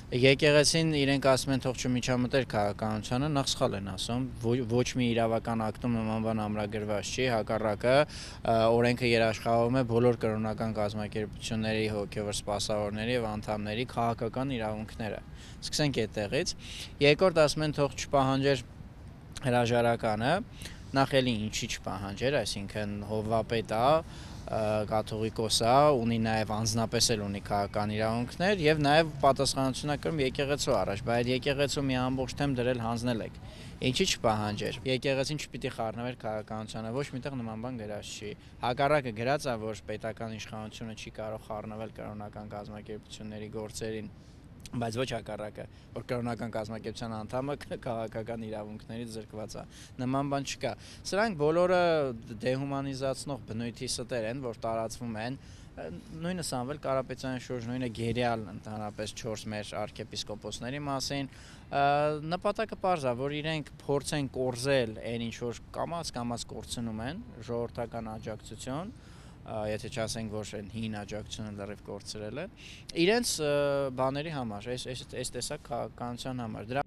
Եկեղեցին իրենք ասում են թող չմիջամտեր քաղաքականությանը, նախ սխալ են ասում, ոչ մի իրավական ակտում նման բան ամրագրված չի, հակառակը օրենքը երաշխավորում է բոլոր կրոնական կազմակերպությունների հոգևոր սպասավորների եւ անդամների քաղաքական իրավունքները։ Սկսենք այդտեղից։ Երկրորդ ասում են թող չպահանջեր հրաժարականը, նախ էլի ինչի չպահանջեր, այսինքն հովվապետ է, կաթողիկոս է, ունի նաև անձնապես էլ ունի քաղաքական իրավունքներ եւ նաև պատասխանատվություն է կրում եկեղեցու առաջ, բայց եկեղեցու մի ամբողջ թեմ դրել հանձնել եք։ Ինչի չպահանջեր։ Եկեղեցին չպիտի խառնվեր քաղաքականությանը, ոչ միտեղ նման բան գրած չի։ Հակառակը գրած է, որ պետական իշխանությունը չի կարող խառնվել կրոնական կազմակերպությունների գործերին, բայց ոչ հակառակը, որ կրոնական կազմակերպության անդամը քաղաքական իրավունքներից զրկված է։ Նման բան չկա։ Սրանք բոլորը դեհումանիզացնող բնույթի ստեր են, որ տարածվում են։ Նույնը Սամվել Կարապետյանի շուրջ, նույնը գերիալ ընդհանրապես 4 մեր արքեպիսկոպոսների մասին, նպատակը պարզ է, որ իրենք փորձեն կորզել այն ինչ որ կամաց կորցնում են, ժողովրդական աջակցություն, եթե չասենք, որ այն հին աջակցությունը լրիվ կորցրել է, իրենց բաների համար, այս տեսակ քաղաքականության համար։